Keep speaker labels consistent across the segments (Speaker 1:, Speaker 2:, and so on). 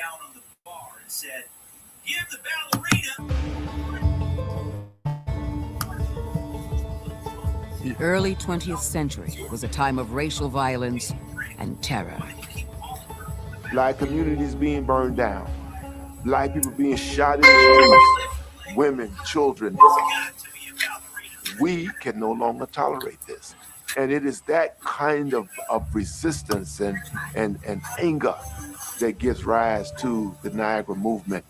Speaker 1: down on the bar and said, "Give the ballerina."
Speaker 2: The early 20th century was a time of racial violence and terror.
Speaker 3: Black communities being burned down, Black people being shot in the streets, women, children. We can no longer tolerate this. And it is that kind of resistance and anger that gives rise to the Niagara movement.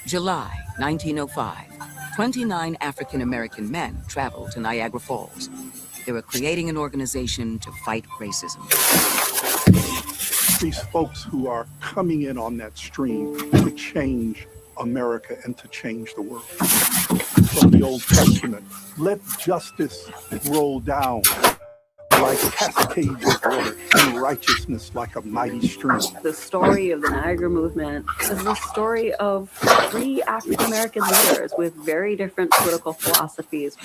Speaker 2: July 1905, 29 African-American men traveled to Niagara Falls. They were creating an organization to fight racism.
Speaker 4: These folks who are coming in on that stream to change America and to change the world. From the Old Testament, let justice roll down like cascades of water and righteousness like a mighty stream.
Speaker 5: The story of the Niagara movement is the story of 3 African-American leaders with very different political philosophies.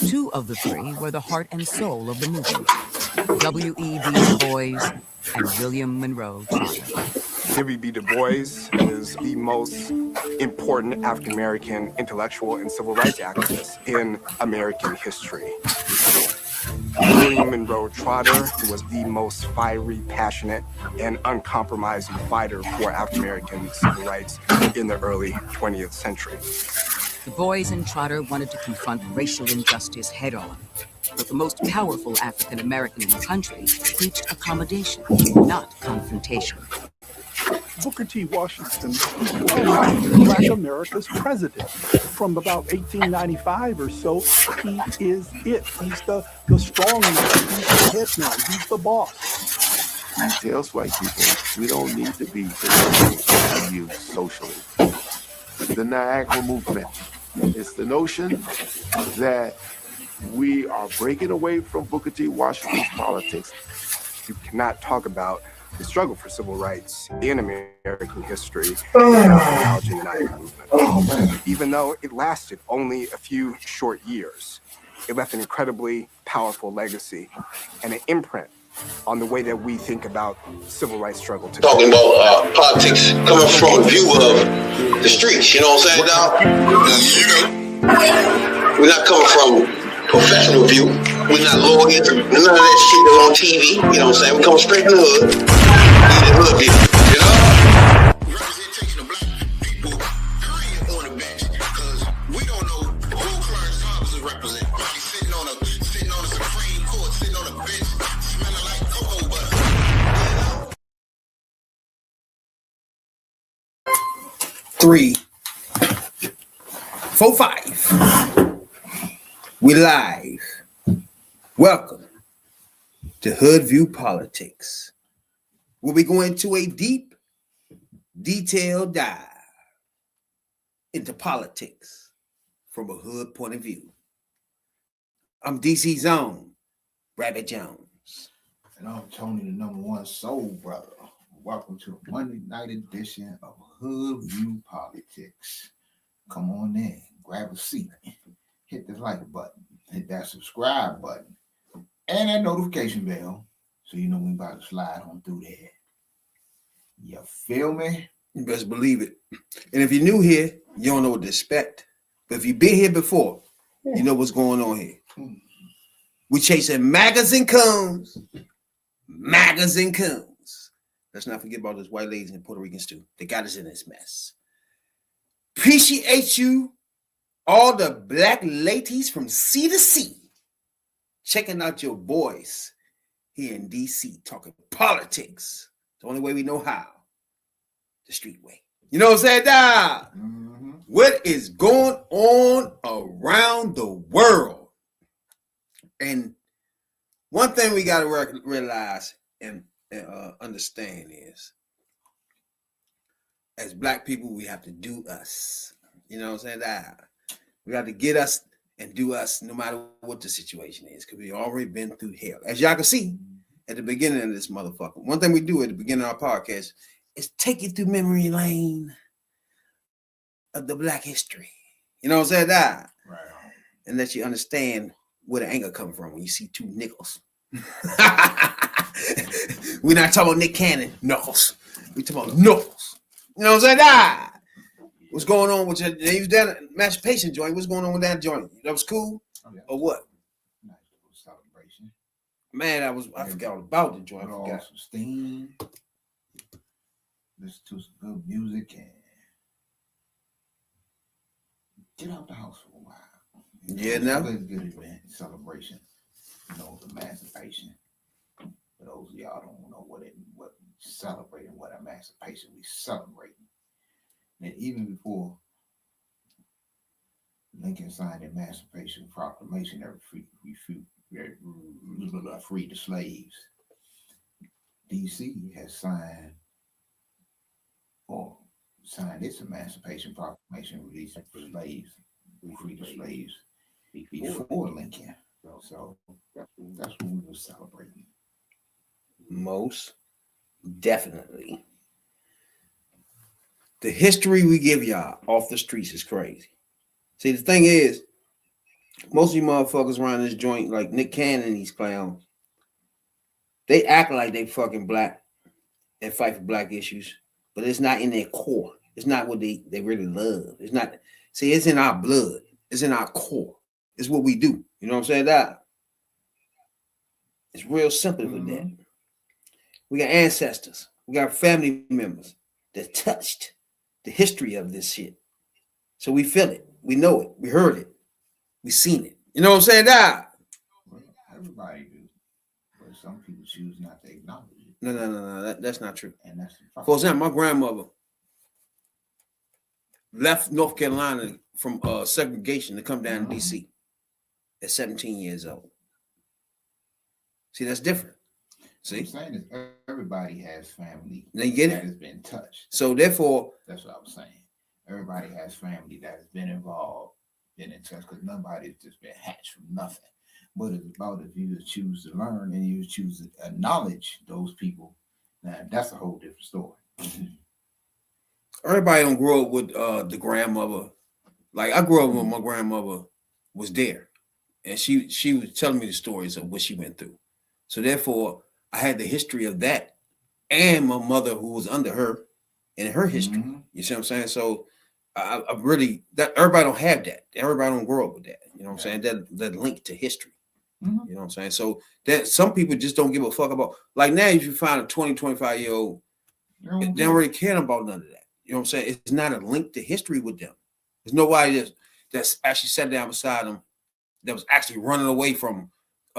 Speaker 2: 2 of the 3 were the heart and soul of the movement, W.E.B. Du Bois and William Monroe Trotter.
Speaker 6: W.B. Du Bois is the most important African-American intellectual and civil rights activist in American history. William Monroe Trotter was the most fiery, passionate, and uncompromising fighter for African-American civil rights in the early 20th century.
Speaker 2: Du Bois and Trotter wanted to confront racial injustice head-on, but the most powerful African-American in the country preached accommodation, not confrontation.
Speaker 4: Booker T. Washington was Black America's president. From about 1895 or so, he is it. He's the strong man. He's the head man. He's the boss.
Speaker 3: He tells white people, we don't need to be used socially. The Niagara movement is the notion that we are breaking away from Booker T. Washington's politics.
Speaker 6: You cannot talk about the struggle for civil rights in American history without acknowledging the Niagara movement. Even though it lasted only a few short years, it left an incredibly powerful legacy and an imprint on the way that we think about civil rights struggle today.
Speaker 7: Talking about politics coming from a view of the streets, you know what I'm saying, dog? We're not coming from professional view. We're not lawyers, none of that shit that's on TV, you know what I'm saying? We come straight from the hood, the hood view, you know? Representation of Black people, period, on the bench, because we don't know who Clarence Thomas is representing. Probably sitting on a Supreme Court, sitting on a bench, smelling like cocoa butter.
Speaker 8: 3, 4, 5. We live. Welcome to Hoodviewpolitics, where we go into a deep, detailed dive into politics from a hood point of view. I'm DC's own Rabbit Jones.
Speaker 9: And I'm Tony, the #1 soul brother. Welcome to the Monday night edition of Hoodviewpolitics. Come on in, grab a seat. Hit the like button, hit that subscribe button, and that notification bell so you know when we about to slide on through there. You feel me?
Speaker 8: You best believe it. And if you're new here, you don't know what to expect. But if you've been here before, you know what's going on here. We chasing magas and coons. Magas and coons. Let's not forget about those white ladies and Puerto Ricans too. They got us in this mess. Appreciate you, all the Black ladies from sea to sea, checking out your boys here in DC, talking politics. The only way we know how, the street way. You know what I'm saying, Dad? Mm-hmm. What is going on around the world? And one thing we got to realize and understand is, as Black people, we have to do us. You know what I'm saying, Dad? We got to get us and do us no matter what the situation is, because we already been through hell. As y'all can see at the beginning of this motherfucker, one thing we do at the beginning of our podcast is take you through memory lane of the Black history. You know what I'm saying, Dad? Right. And let you understand where the anger comes from when you see 2 nickels. We're not talking about Nick Cannon knuckles. We're talking about knuckles. You know what I'm saying? Ah, what's going on with your? They use that emancipation joint. What's going on with that joint? That was cool, or what?
Speaker 9: Nice little celebration.
Speaker 8: Man, I forgot all about the joint. I
Speaker 9: Put on
Speaker 8: forgot.
Speaker 9: some steam. Listen to some good music and get out the house for a while.
Speaker 8: Yeah, now.
Speaker 9: Good event, celebration. You know, emancipation. For those of y'all don't know what celebrating, what emancipation we celebrating. And even before Lincoln signed the Emancipation Proclamation that freed the slaves, D.C. has signed its Emancipation Proclamation, released the slaves, freed the slaves before Lincoln. So that's what we were celebrating.
Speaker 8: Most definitely. The history we give y'all off the streets is crazy. See, the thing is, most of you motherfuckers around this joint, like Nick Cannon and these clowns, they act like they fucking black and fight for black issues, but it's not in their core. It's not what they really love. It's not. See, it's in our blood. It's in our core. It's what we do. You know what I'm saying? That it's real simple with that. We got ancestors. We got family members that touched the history of this shit. So we feel it. We know it. We heard it. We seen it. You know what I'm saying? That
Speaker 9: Well, everybody do, but some people choose not to acknowledge it.
Speaker 8: No. That's not true.
Speaker 9: And that's the problem.
Speaker 8: For example, my grandmother left North Carolina from segregation to come down to D.C. at 17 years old. See, that's different. See,
Speaker 9: what I'm saying is everybody has family
Speaker 8: now you get
Speaker 9: that
Speaker 8: it?
Speaker 9: has been touched.
Speaker 8: So therefore,
Speaker 9: That's what I was saying. Everybody has family that has been involved, been in touch, because nobody's just been hatched from nothing. But it's about if you just choose to learn and you choose to acknowledge those people, now that's a whole different story.
Speaker 8: everybody don't grow up with the grandmother. Like I grew up when my grandmother was there, and she was telling me the stories of what she went through. So therefore, I had the history of that, and my mother who was under her, and her history. You see what I'm saying? So I really that everybody don't have that. Everybody don't grow up with that. You know what I'm saying? That link to history. You know what I'm saying? So that some people just don't give a fuck about. Like now, if you find a 20, 25-year-old, they don't really care about none of that. You know what I'm saying? It's not a link to history with them. There's nobody that's actually sat down beside them that was actually running away from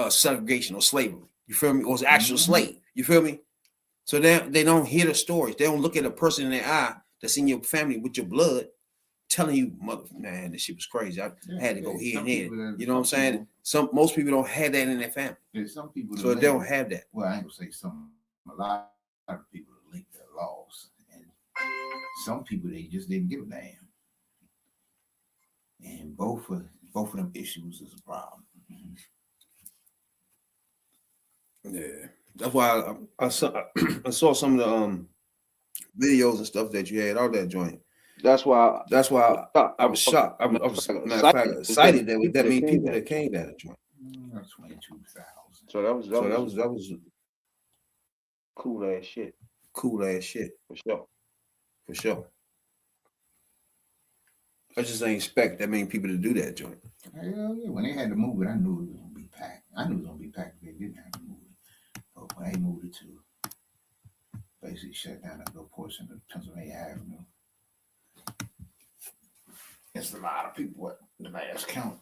Speaker 8: segregation or slavery. You feel me? Or was an actual slave. You feel me? So they don't hear the stories. They don't look at a person in their eye that's in your family with your blood telling you, mother, man, this shit was crazy. I had to go here and there. You know what I'm saying? Most people don't have that in their family.
Speaker 9: There's some people
Speaker 8: so they don't have that.
Speaker 9: Well, I ain't gonna say some. A lot of people link their laws, and some people they just didn't give a damn. And both of them issues is a problem.
Speaker 8: Yeah, that's why I saw some of the videos and stuff that you had all that joint. That's why I was shocked. I was matter of fact excited that many people that came to that joint.
Speaker 9: 22,000.
Speaker 8: So that was cool ass shit. Cool ass shit for sure. For sure. I just ain't expect that many people to do that joint.
Speaker 9: Hell yeah. When they had to move it, I knew it was gonna be packed. I knew it was gonna be packed if they didn't have to move it. But when they moved it to basically shut down a little portion of Pennsylvania Avenue, it's a lot of people at the last count.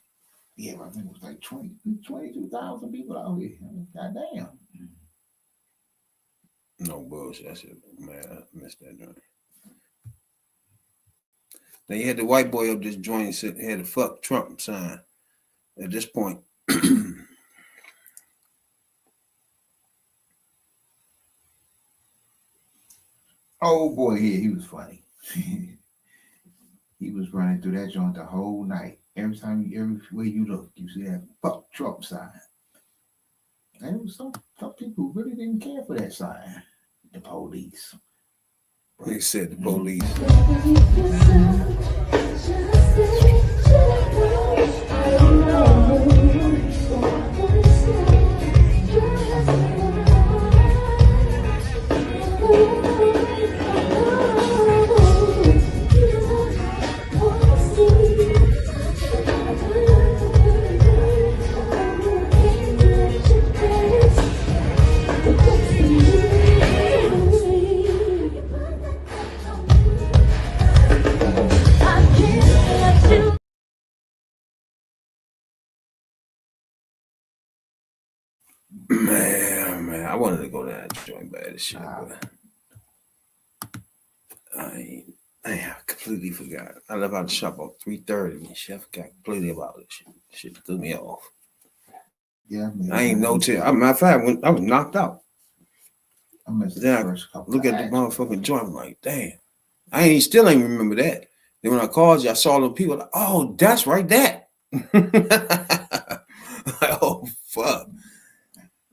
Speaker 9: Yeah, I think it was like 22,000 people out here. Goddamn.
Speaker 8: No bullshit. That shit, man, I missed that joint. Now you had the white boy up this joint and had the fuck Trump sign. At this point,
Speaker 9: oh boy, yeah, he was funny. He was running through that joint the whole night. Everywhere you look, you see that fuck Trump sign. And there was some people who really didn't care for that sign. The police.
Speaker 8: They said the police. I wanted to go to that joint bad as shit, but I completely forgot. I left out the shop about 3:30 and shit. I forgot completely about it. Shit threw me off.
Speaker 9: Yeah,
Speaker 8: I ain't no tell. Matter of fact, I was knocked out.
Speaker 9: I missed the
Speaker 8: Then
Speaker 9: first couple.
Speaker 8: look at the motherfucking joint. I'm like, damn. Still ain't remember that. Then when I called you, I saw them people like, oh, that's right, that. Oh, fuck.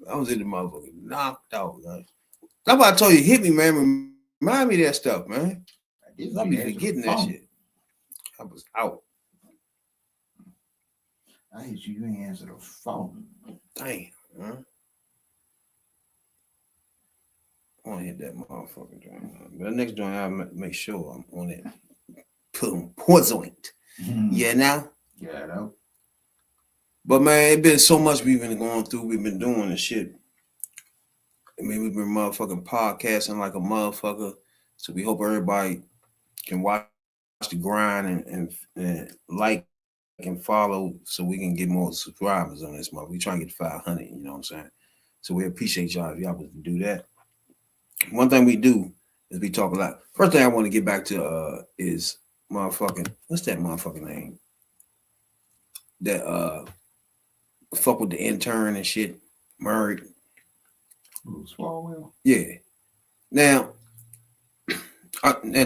Speaker 8: I was in the motherfucker knocked out, guys. That's why I told you, hit me, man. Remind me of that stuff, man. I'll be forgetting that shit. I was out.
Speaker 9: I hit you. You ain't answer the phone.
Speaker 8: Damn, man. I want to hit that motherfucker joint. But the next joint, I'll make sure I'm on it. Poisoned. Yeah, now?
Speaker 9: Yeah, though.
Speaker 8: But, man, it's been so much we've been going through. We've been doing this shit. I mean, we've been motherfucking podcasting like a motherfucker. So we hope everybody can watch the grind and like and follow so we can get more subscribers on this month. We trying to get 500, you know what I'm saying? So we appreciate y'all if y'all would do that. One thing we do is we talk a lot. First thing I want to get back to is motherfucking, what's that motherfucking name? That fuck with the intern and shit. Married.
Speaker 9: Swalwell.
Speaker 8: Yeah. Now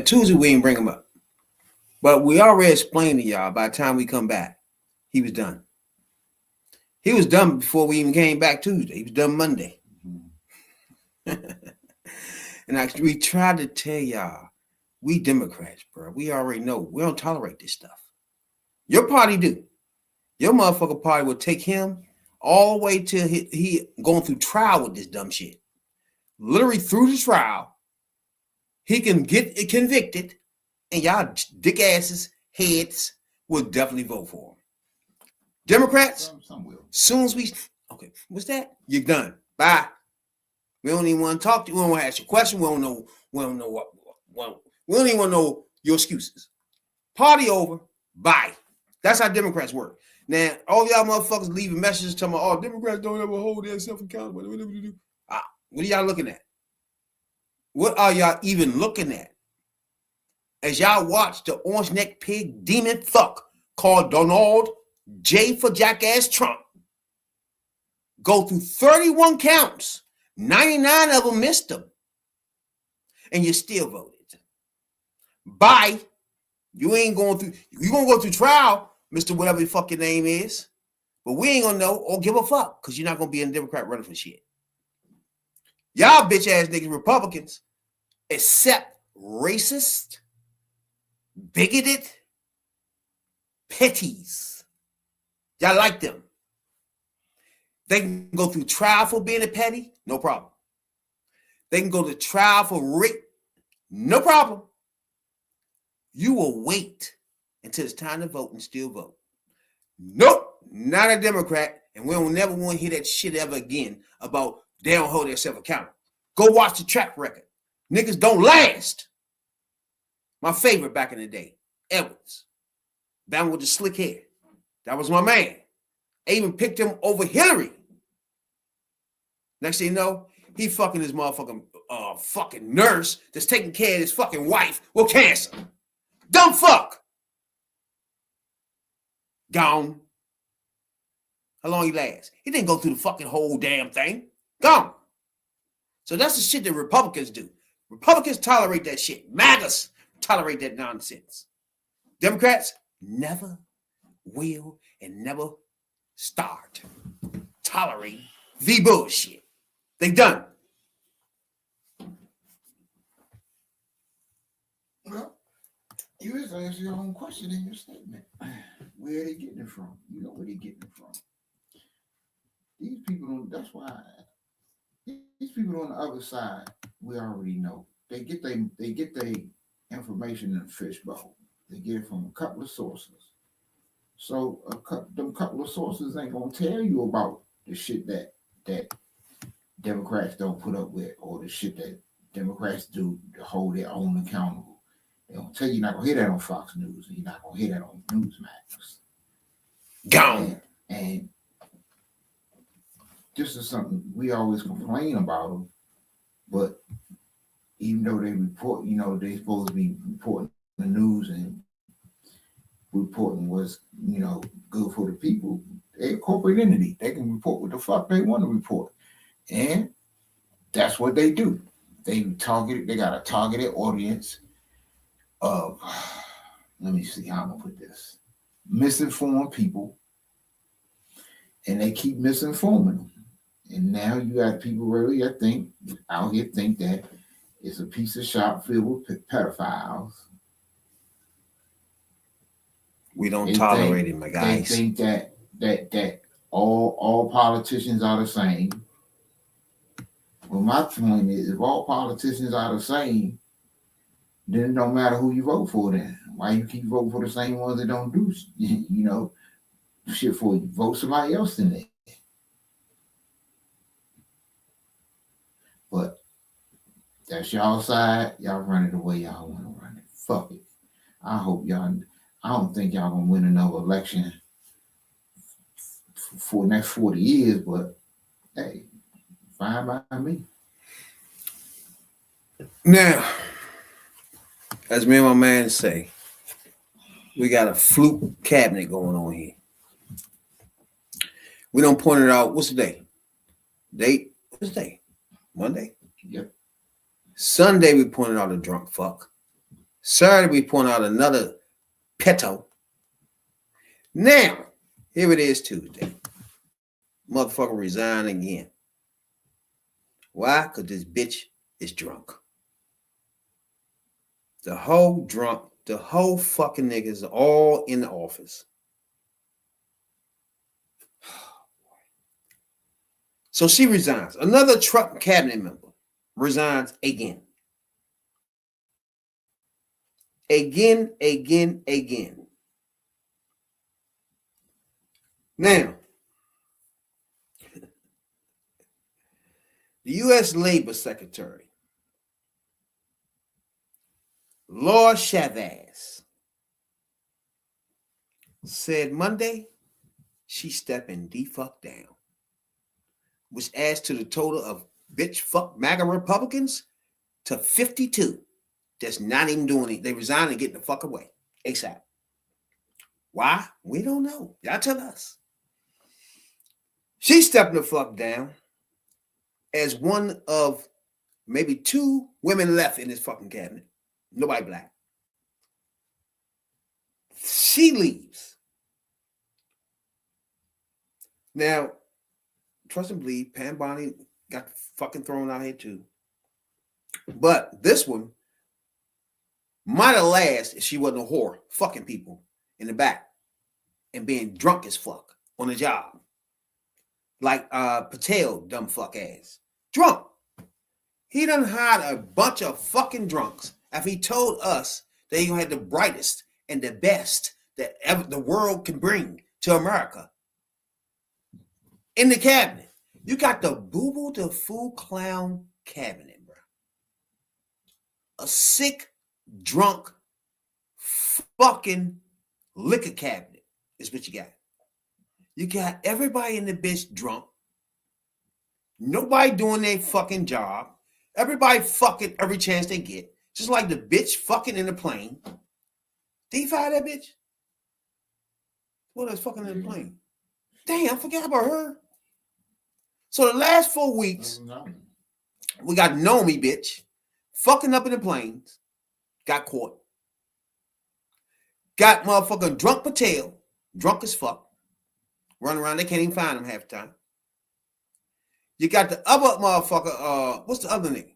Speaker 8: Tuesday we ain't bring him up. But we already explained to y'all by the time we come back, he was done. He was done before we even came back Tuesday. He was done Monday. And we tried to tell y'all, we Democrats, bro. We already know. We don't tolerate this stuff. Your party do. Your motherfucker party will take him all the way till he going through trial with this dumb shit. Literally through the trial, he can get convicted, and y'all dick asses, heads will definitely vote for him. Democrats,
Speaker 9: some will.
Speaker 8: Soon as we, okay, what's that? You're done. Bye. We don't even want to talk to you. We don't want to ask you a question. We don't know what. We don't even want to know your excuses. Party over. Bye. That's how Democrats work. Now, all y'all motherfuckers leaving messages telling me, oh, Democrats don't ever hold themselves accountable. What are y'all looking at? What are y'all even looking at? As y'all watch the orange neck pig demon fuck called Donald J for Jackass Trump go through 31 counts, 99 of them missed them, and you still voted. Bye. You ain't going through, you're going to go through trial, Mr. Whatever your fucking name is, but we ain't going to know or give a fuck because you're not going to be a Democrat running for shit. Y'all bitch ass niggas Republicans accept racist, bigoted petties. Y'all like them. They can go through trial for being a petty, no problem. They can go to trial for rape, no problem. You will wait until it's time to vote and still vote. Nope, not a Democrat, and we don't never want to hear that shit ever again about they don't hold themselves accountable. Go watch the track record. Niggas don't last. My favorite back in the day, Edwards. Down with the slick hair. That was my man. I even picked him over Hillary. Next thing you know, he fucking his motherfucking fucking nurse that's taking care of his fucking wife with cancer. Dumb fuck. Gone. How long he last? He didn't go through the fucking whole damn thing. Gone. So that's the shit that Republicans do. Republicans tolerate that shit. MAGAs tolerate that nonsense. Democrats never will and never start tolerate the bullshit. They done.
Speaker 9: Well, you just answer your own question in your statement. Where are they getting it from? You know where they getting it from. These people don't, that's why these people on the other side, we already know. They get their information in a fishbowl. They get it from a couple of sources. So them couple of sources ain't gonna tell you about the shit that Democrats don't put up with, or the shit that Democrats do to hold their own accountable. They don't tell you, you're not gonna hear that on Fox News, and you're not gonna hear that on Newsmax.
Speaker 8: Gone.
Speaker 9: And this is something we always complain about them, but even though they report, they supposed to be reporting the news and reporting what's, good for the people. They're a corporate entity. They can report what the fuck they want to report. And that's what they do. They got a targeted audience of, let me see how I'm gonna put this, misinformed people, and they keep misinforming them. And now you got people really out here think that it's a piece of shop filled with pedophiles.
Speaker 8: We don't tolerate it, my guys.
Speaker 9: They think that all politicians are the same. Well, my point is, if all politicians are the same, then it don't matter who you vote for. Then why you keep voting for the same ones that don't do shit for you? Vote somebody else in there. But that's y'all side. Y'all run it the way y'all want to run it. Fuck it. I don't think y'all gonna win another election for the next 40 years, but hey, fine by me.
Speaker 8: Now, as me and my man say, we got a fluke cabinet going on here. We don't point it out. What's the day? What's the day? Monday?
Speaker 9: Yep.
Speaker 8: Sunday, we pointed out a drunk fuck. Saturday, we point out another peto. Now, here it is Tuesday. Motherfucker resign again. Why? Because this bitch is drunk. The whole fucking niggas are all in the office. So she resigns. Another Trump cabinet member resigns again. Again. Now, the U.S. Labor Secretary, Laura Chavez, said Monday she's stepping the fuck down, which adds to the total of bitch fuck MAGA Republicans to 52. That's not even doing it. They resign and get the fuck away ASAP. Why? We don't know. Y'all tell us. She's stepping the fuck down as one of maybe 2 women left in this fucking cabinet. Nobody black. She leaves. Now, trust and believe, Pam Bondi got fucking thrown out here too. But this one might have lasted if she wasn't a whore fucking people in the back and being drunk as fuck on the job. Like Patel, dumb fuck ass. Drunk. He done hired a bunch of fucking drunks after he told us that he had the brightest and the best that ever the world can bring to America. In the cabinet. You got the boo-boo the fool clown cabinet, bro. A sick, drunk, fucking liquor cabinet is what you got. You got everybody in the bitch drunk. Nobody doing their fucking job. Everybody fucking every chance they get. Just like the bitch fucking in the plane. Did he fire that bitch? What was fucking in the plane? Damn, I forgot about her. So the last 4 weeks, we got Nomi, bitch, fucking up in the planes, got caught. Got motherfucking drunk Patel, drunk as fuck, running around. They can't even find him half the time. You got the other motherfucker, what's the other nigga?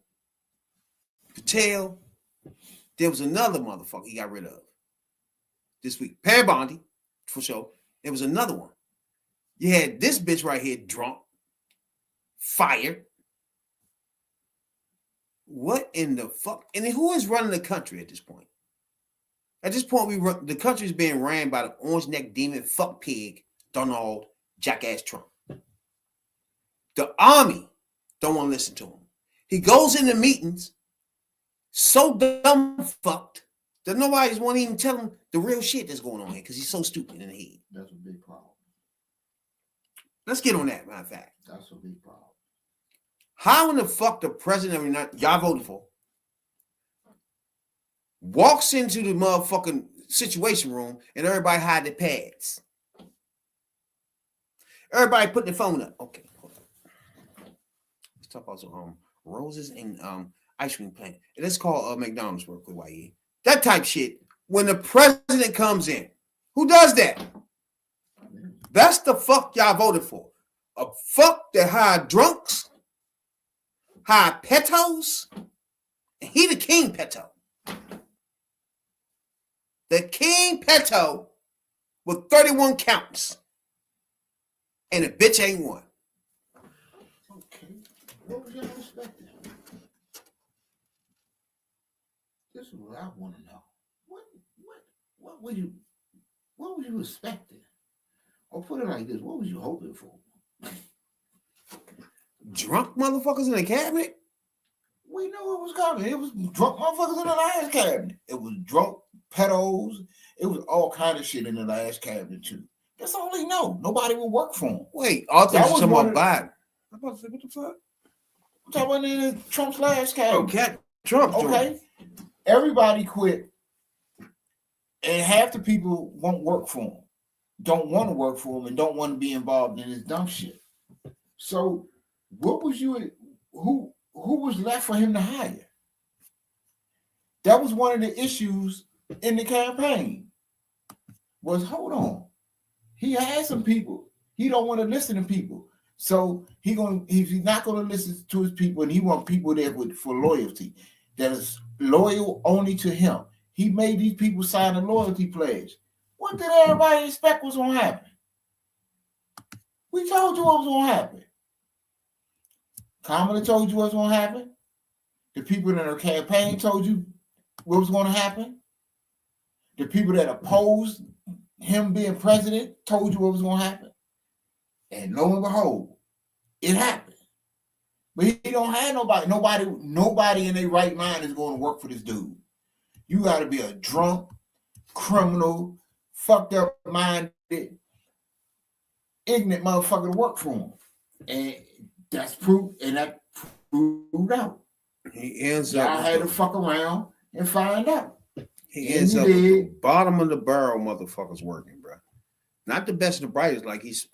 Speaker 8: Patel. There was another motherfucker he got rid of this week. Pam Bondi, for sure. There was another one. You had this bitch right here, drunk, fired. What in the fuck? And then who is running the country at this point? At this point, the country is being ran by the orange neck demon fuck pig, Donald jackass Trump. The army don't want to listen to him. He goes into meetings so dumb fucked that nobody's want to even tell him the real shit that's going on here because he's so stupid in the head.
Speaker 9: That's a big problem.
Speaker 8: Let's get on that, matter of fact.
Speaker 9: That's a big problem.
Speaker 8: How in the fuck the president of y'all voted for walks into the motherfucking situation room and everybody hide their pads? Everybody put their phone up. Okay, hold on. Let's talk about some roses and ice cream plant. And let's call McDonald's real quick, YE. That type shit. When the president comes in, who does that? That's the fuck y'all voted for. A fuck that hide drunks, hide petos, and he the king peto. The king peto with 31 counts. And the bitch ain't one.
Speaker 9: Okay. What was y'all expecting? This is what I want to know. What were you expecting? Or put it like this, what was you hoping for?
Speaker 8: Drunk motherfuckers in the cabinet?
Speaker 9: We knew it was coming. It was drunk motherfuckers in the last cabinet. It was drunk pedos. It was all kind of shit in the last cabinet too. That's all they know. Nobody will work for him.
Speaker 8: Wait, all that was talking about Biden.
Speaker 9: I'm about to say, what the fuck? I'm talking about in Trump's last cabinet.
Speaker 8: Okay, Trump.
Speaker 9: Okay. Everybody quit. And half the people won't work for him. Don't want to work for him and don't want to be involved in this dumb shit. So what was you who was left for him to hire? That was one of the issues in the campaign. Was hold on. He had some people. He don't want to listen to people. So he's not going to listen to his people, and he want people there for loyalty. That is loyal only to him. He made these people sign a loyalty pledge. What did everybody expect was going to happen? We told you what was going to happen. Kamala told you what was going to happen. The people in her campaign told you what was going to happen. The people that opposed him being president told you what was going to happen. And lo and behold, it happened. But he don't have nobody in their right mind is going to work for this dude. You got to be a drunk, criminal, fucked up minded, ignorant motherfucker to work for him. And that's proof, and that proved out.
Speaker 8: He ends
Speaker 9: Y'all
Speaker 8: up
Speaker 9: had to fuck around and find out.
Speaker 8: He ends up with the bottom of the barrel motherfuckers working, bro. Not the best of the brightest, like he's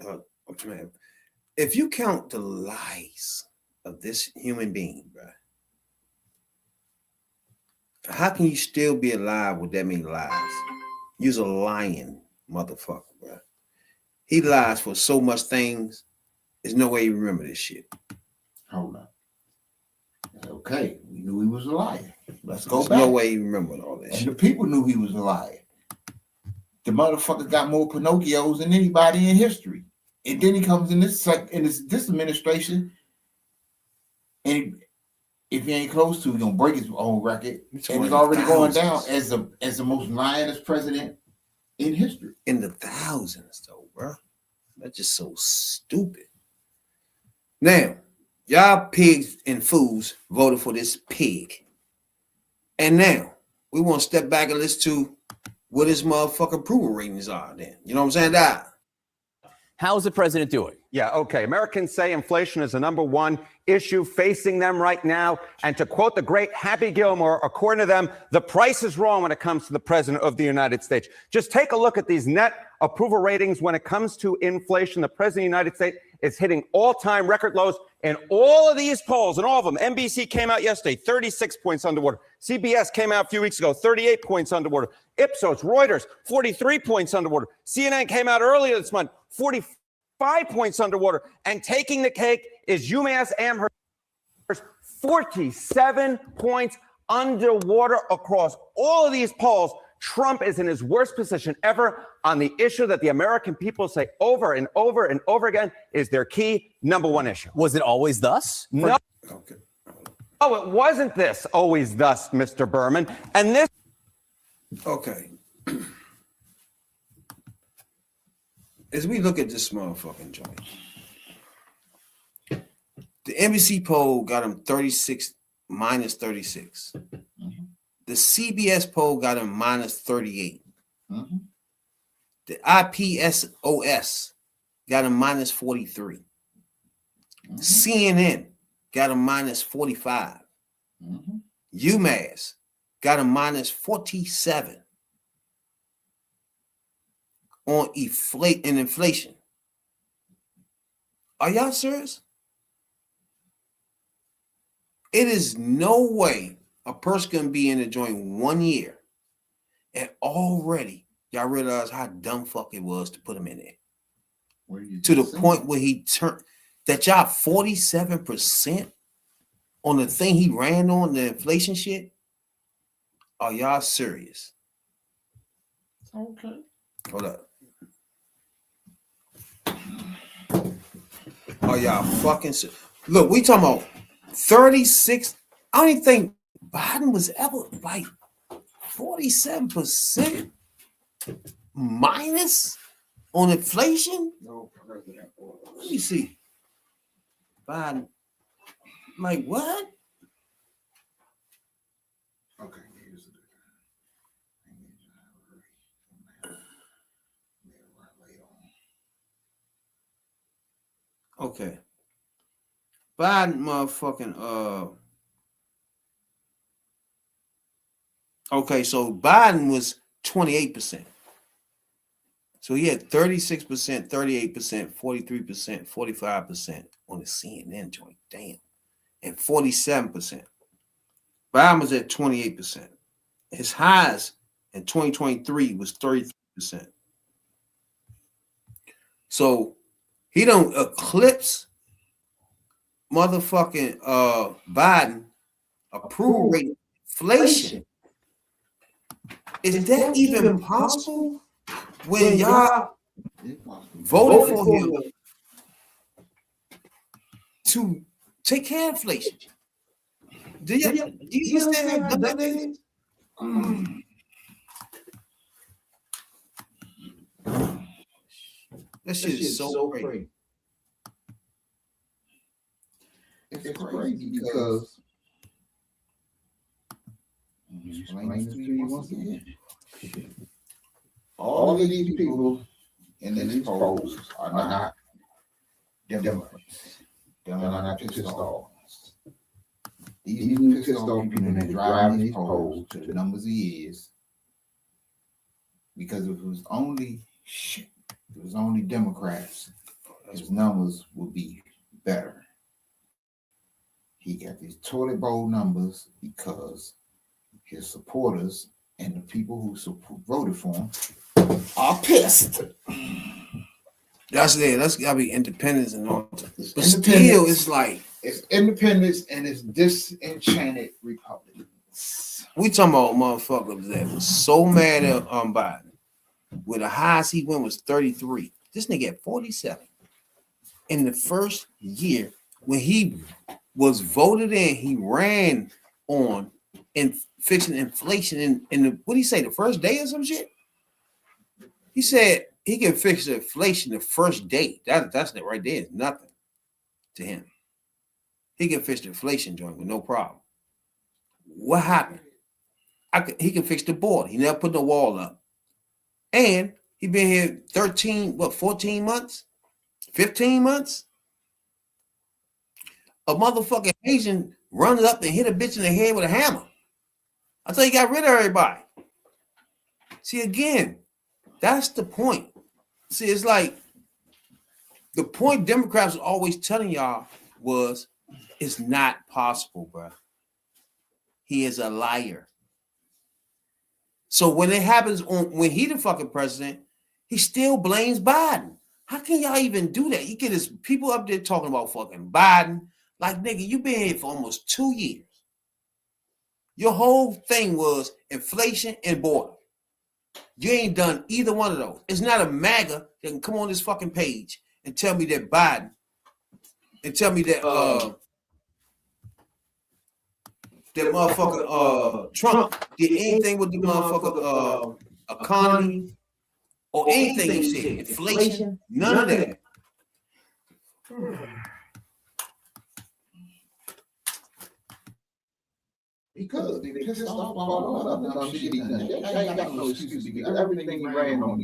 Speaker 8: if you count the lies of this human being, bro, how can you still be alive with that many lies? You're a lying motherfucker, bro. He lies for so much things. There's no way you remember this shit.
Speaker 9: Hold on. Okay, we knew he was a liar. Let's go
Speaker 8: There's
Speaker 9: back.
Speaker 8: no way you remember all that
Speaker 9: and
Speaker 8: shit.
Speaker 9: The people knew he was a liar. The motherfucker got more Pinocchios than anybody in history. And then he comes in this administration, and if he ain't close to, he's gonna break his own record. And it's already going down as the most lioness president in history.
Speaker 8: In the thousands, though, bro. That's just so stupid. Now, y'all pigs and fools voted for this pig. And now, we want to step back and listen to what his motherfucking approval ratings are then. You know what I'm saying, Doc?
Speaker 10: How's the president doing?
Speaker 11: Yeah, okay. Americans say inflation is the number one issue facing them right now. And to quote the great Happy Gilmore, according to them, the price is wrong when it comes to the president of the United States. Just take a look at these net approval ratings when it comes to inflation. The president of the United States is hitting all-time record lows in all of these polls, and all of them. NBC came out yesterday, 36 points underwater. CBS came out a few weeks ago, 38 points underwater. Ipsos, Reuters, 43 points underwater. CNN came out earlier this month, 45 points underwater. And taking the cake is UMass Amherst, 47 points underwater across all of these polls. Trump is in his worst position ever on the issue that the American people say over and over and over again is their key number one issue.
Speaker 10: Was it always thus?
Speaker 11: No.
Speaker 8: Okay.
Speaker 11: Oh, it wasn't this always thus, Mr. Berman. And this.
Speaker 8: Okay. As we look at this motherfucking joint, the NBC poll got him 36 minus 36.
Speaker 9: Mm-hmm.
Speaker 8: The CBS poll got him minus 38.
Speaker 9: Mm-hmm.
Speaker 8: The IPSOS got a minus 43. CNN got a minus 45. UMass got a minus 47 on inflation. Are y'all serious? It is no way a person can be in the joint 1 year and already y'all realize how dumb fuck it was to put him in there. To the point where he turned that y'all 47% on the thing he ran on, the inflation shit. Are y'all serious?
Speaker 9: Okay.
Speaker 8: Hold up. Are y'all fucking serious? Look, we talking about 36. I don't even think Biden was ever like 47% minus on inflation.
Speaker 9: No president.
Speaker 8: Let me see. Biden, like what?
Speaker 9: Okay.
Speaker 8: Okay. Biden motherfucking okay, so Biden was 28%. So he had 36%, 38%, 43%, 45% on the CNN joint. Damn. And 47%. Biden was at 28%. His highs in 2023 was 33%. So he don't eclipse motherfucking Biden approval rate inflation. Is that even possible when y'all voted for him to take care of inflation? Do you understand how dumb that is? That shit is so crazy.
Speaker 9: It's crazy because explain this to you once again. All of these people in these polls are not Democrats. They're not pissed off. These pissed off people that driving these polls to the numbers of years. Because if it was only Democrats, his numbers would be better. He got these toilet bowl numbers because his supporters and the people who voted for him are pissed.
Speaker 8: That's gotta be independence and all. But still, it's like
Speaker 9: it's independence and it's disenchanted Republicans.
Speaker 8: We talking about motherfuckers that was so mad at Biden. Where the highest he went was 33. This nigga at 47. In the first year, when he was voted in, he ran on in fixing inflation in the, what did he say, the first day or some shit? He said he can fix the inflation the first day. That's it right there. It's nothing to him. He can fix the inflation joint with no problem. What happened? He can fix the border. He never put the wall up. And he been here 14 months? 15 months? A motherfucking Asian runs up and hit a bitch in the head with a hammer. I thought he got rid of everybody. See, again, that's the point. See, it's like the point Democrats are always telling y'all was it's not possible, bro. He is a liar. So when it happens when he the fucking president, he still blames Biden. How can y'all even do that? You get his people up there talking about fucking Biden. Like, nigga, you been here for almost 2 years. Your whole thing was inflation and border. You ain't done either one of those. It's not a MAGA that can come on this fucking page and tell me that Biden and tell me that that motherfucker Trump did anything with the motherfucker economy or anything you said, inflation, none of that.
Speaker 9: Because they pissed off all of them dumb shit he done. They ain't got no excuses because everything he ran on,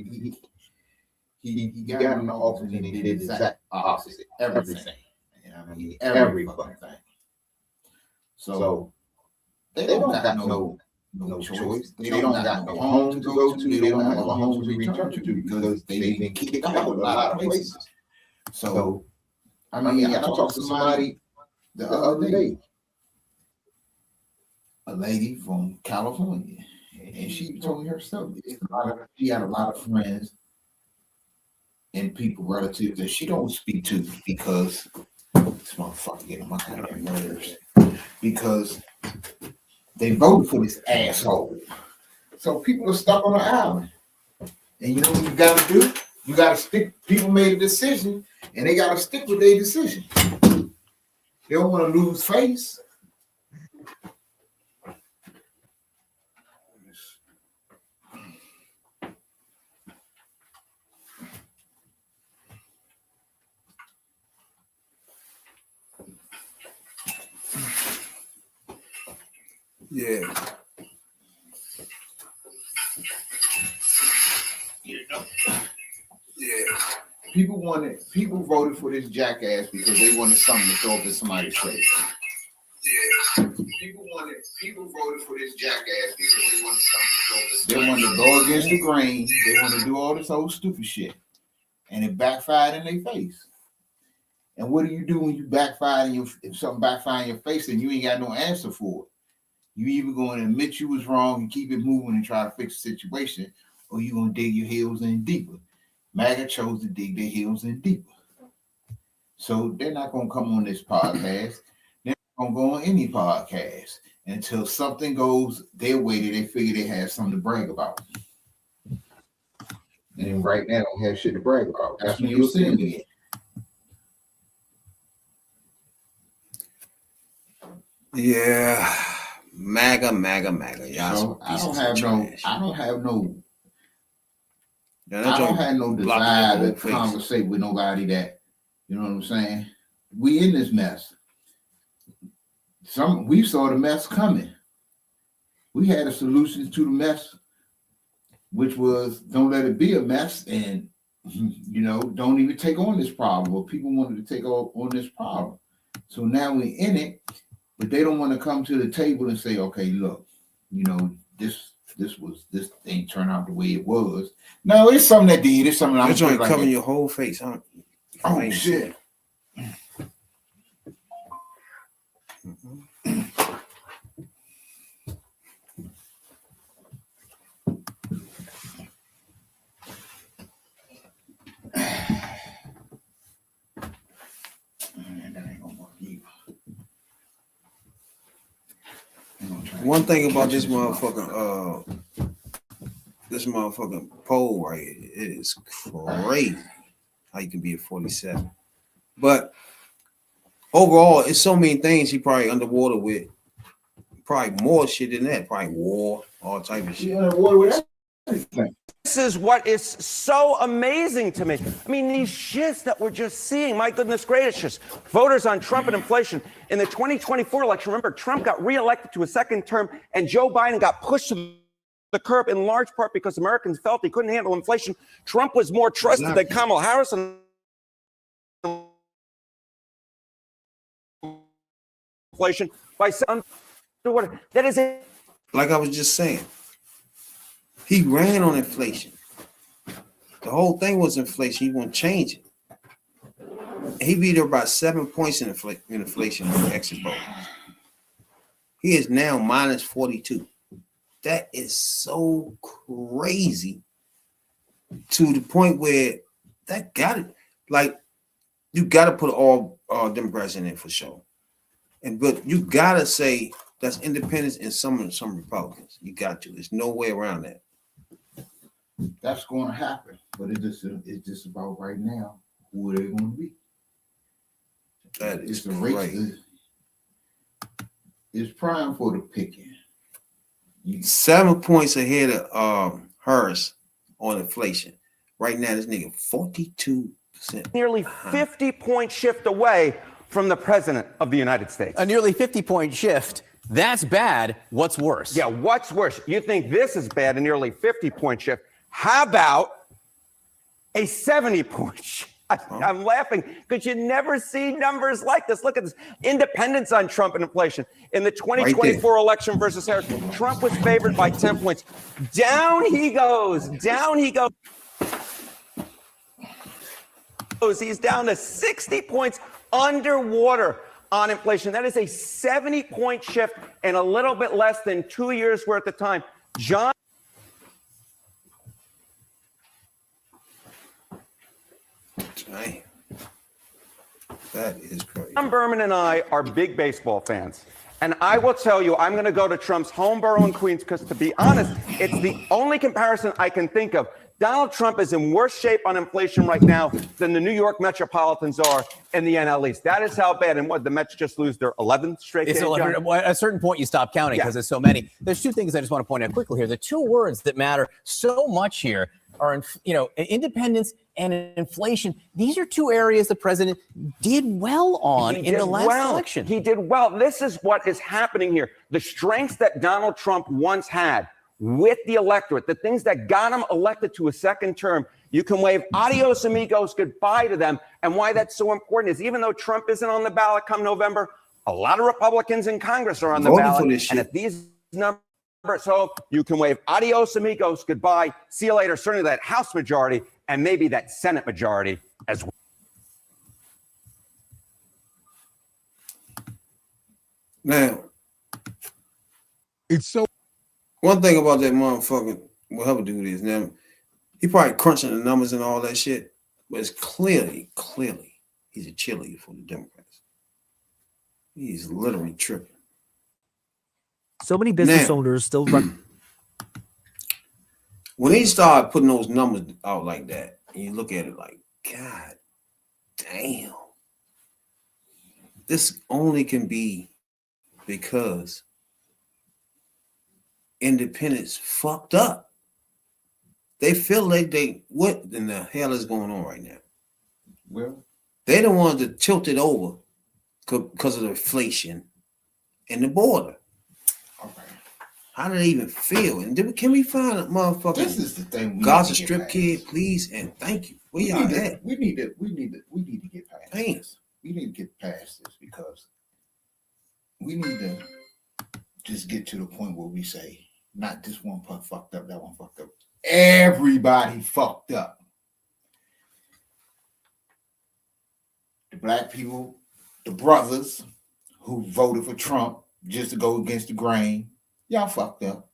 Speaker 9: he got in the office and he did the exact opposite. Everything. You know what I mean? Every fucking thing. So they don't got no choice. They don't got no home to go to. They don't have a home to return to because they've been kicked out of a lot of places. So, I mean, I talked to somebody the other day, a lady from California, and she told me herself, she had a lot of friends and people, relatives that she don't speak to because this motherfucker getting my goddamn nerves. Because they voted for this asshole. So people are stuck on the island. And you know what you gotta do? You gotta stick. People made a decision and they gotta stick with their decision. They don't want to lose face.
Speaker 8: Yeah.
Speaker 9: Yeah. People voted for this jackass because they wanted something to throw up in somebody's face. Yeah. People voted for this jackass because they wanted something to throw up in somebody's face. They wanted to go against the grain. They wanted to do all this old stupid shit. And it backfired in their face. And what do you do when you backfire if something backfires in your face and you ain't got no answer for it? You either going to admit you was wrong and keep it moving and try to fix the situation, or you going to dig your heels in deeper. MAGA chose to dig their heels in deeper. So they're not going to come on this podcast. They're not going to go on any podcast until something goes their way that they figure they have something to brag about. And right now, they don't have shit to brag about. That's when you'll see them again.
Speaker 8: Yeah. MAGA. Y'all
Speaker 9: so I don't have no desire to conversate with nobody that, you know what I'm saying? We in this mess. We saw the mess coming. We had a solution to the mess, which was don't let it be a mess and, you know, don't even take on this problem. Well, people wanted to take on this problem. So now we're in it, but they don't want to come to the table and say, okay, look, you know, this ain't turned out the way it was. No, it's something that did. It's something I'm
Speaker 8: trying to cover your whole face, huh?
Speaker 9: Oh shit.
Speaker 8: One thing about this motherfucking poll right here, it is crazy how you can be at 47. But overall, it's so many things he probably underwater with. Probably more shit than that. Probably war, all type of shit.
Speaker 9: Underwater with everything.
Speaker 11: This is what is so amazing to me. I mean, these shits that we're just seeing, my goodness gracious. Voters on Trump and inflation. In the 2024 election, remember, Trump got reelected to a second term, and Joe Biden got pushed to the curb in large part because Americans felt he couldn't handle inflation. Trump was more trusted than Kamala Harris on inflation by some. That is it.
Speaker 8: Like I was just saying. He ran on inflation. The whole thing was inflation. He won't change it. He beat her by 7 points in inflation on the exit poll. He is now minus 42. That is so crazy to the point where that got it. Like, you got to put all Democrats in there for sure. But you got to say that's independents and some Republicans. You got to. There's no way around that.
Speaker 9: That's going to happen, but it's just about right now who they're going to be.
Speaker 8: That is
Speaker 9: the race. It's prime for the picking.
Speaker 8: 7 points ahead of Harris on inflation. Right now, this nigga 42%.
Speaker 11: Nearly 50-point shift away from the president of the United States.
Speaker 10: A nearly 50-point shift. That's bad. What's worse?
Speaker 11: Yeah, what's worse? You think this is bad, a nearly 50-point shift. How about a 70-point shift. I'm laughing because you never see numbers like this. Look at this. Independence on Trump and inflation. In the 2024 election versus Harris, Trump was favored by 10 points. Down he goes. Down he goes. He's down to 60 points underwater on inflation. That is a 70-point shift in a little bit less than 2 years worth of time. John.
Speaker 8: Damn. That is crazy.
Speaker 11: John Berman and I are big baseball fans. And I will tell you, I'm going to go to Trump's home borough in Queens because, to be honest, it's the only comparison I can think of. Donald Trump is in worse shape on inflation right now than the New York Metropolitans are in the NL East. That is how bad. And what, the Mets just lose their 11th straight game?
Speaker 10: At a certain point, you stop counting because there's so many. There's two things I just want to point out quickly here. The two words that matter so much here are, independence and inflation. These are two areas the president did well on in the last election.
Speaker 11: He did well. This is what is happening here. The strengths that Donald Trump once had with the electorate, the things that got him elected to a second term, you can wave adios amigos goodbye to them. And why that's so important is even though Trump isn't on the ballot come November, a lot of Republicans in Congress are on the ballot. And if these numbers, so you can wave adios amigos goodbye, see you later, certainly that House majority and maybe that Senate majority as well.
Speaker 8: Now,
Speaker 12: it's so.
Speaker 8: One thing about that motherfucker, whatever dude is now, he probably crunching the numbers and all that shit, but it's clearly, he's a cheerleader for the Democrats. He's literally tripping.
Speaker 13: So many business owners still run.
Speaker 8: When he started putting those numbers out like that, and you look at it like, God damn, this only can be because independents fucked up. They feel like what in the hell is going on right now?
Speaker 9: Well,
Speaker 8: they the ones that tilted over because of the inflation and the border.
Speaker 9: Okay.
Speaker 8: How do they even feel? And can we find a motherfucker?
Speaker 9: This is the thing.
Speaker 8: Gaza Strip kid, please, and thank you. Where y'all at?
Speaker 9: We need to get past
Speaker 8: Damn.
Speaker 9: this. We need to get past this because we need to just get to the point where we say, not this one fucked up, that one fucked up. Everybody fucked up. The black people, the brothers who voted for Trump just to go against the grain, y'all fucked up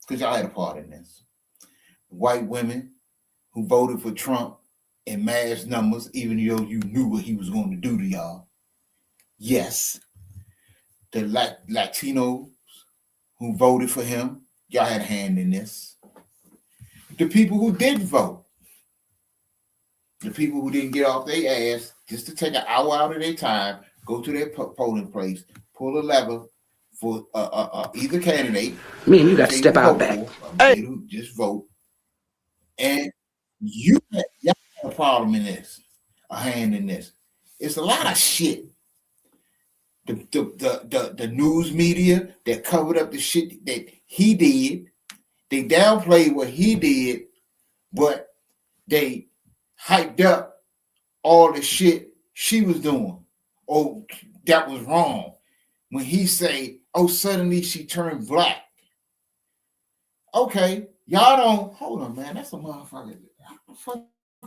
Speaker 9: because y'all had a part in this. White women who voted for Trump in mass numbers, even though you knew what he was going to do to y'all. Yes. The Latinos who voted for him, y'all had a hand in this. The people who didn't vote, the people who didn't get off their ass just to take an hour out of their time, go to their polling place, pull a lever for either candidate.
Speaker 2: Me and you got to step out back.
Speaker 9: Hey. Just vote. And y'all have a problem in this, a hand in this. It's a lot of shit. The news media that covered up the shit that he did, they downplayed what he did, but they hyped up all the shit she was doing. Oh, that was wrong. When he say, oh, suddenly she turned black. Okay, y'all don't hold on, man. That's a motherfucker. How the fuck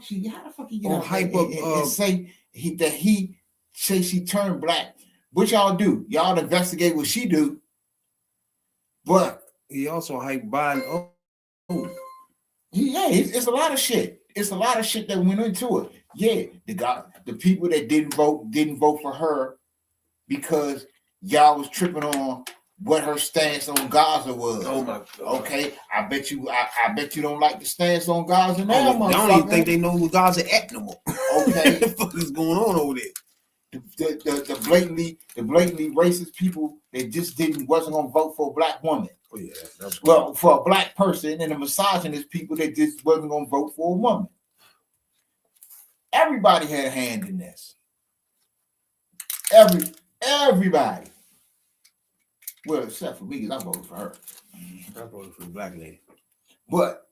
Speaker 9: you get up hype up and say that he say she turned black? What y'all do? Y'all investigate what she do. But
Speaker 8: he also hyped Biden.
Speaker 9: Yeah, it's a lot of shit. It's a lot of shit that went into it. Yeah, the people that didn't vote for her because y'all was tripping on what her stance on Gaza was.
Speaker 8: Oh my God.
Speaker 9: Okay, I bet you don't like the stance on Gaza now.
Speaker 8: I don't even think they know who Gaza at no more.
Speaker 9: Okay,
Speaker 8: what the fuck is going on over there?
Speaker 9: The blatantly racist people that just wasn't gonna vote for a black woman.
Speaker 8: Oh yeah,
Speaker 9: well, for a black person, and the misogynist people that just wasn't gonna vote for a woman. Everybody had a hand in this. Everybody. Well, except for me, because I voted for her.
Speaker 8: I voted for the black lady.
Speaker 9: But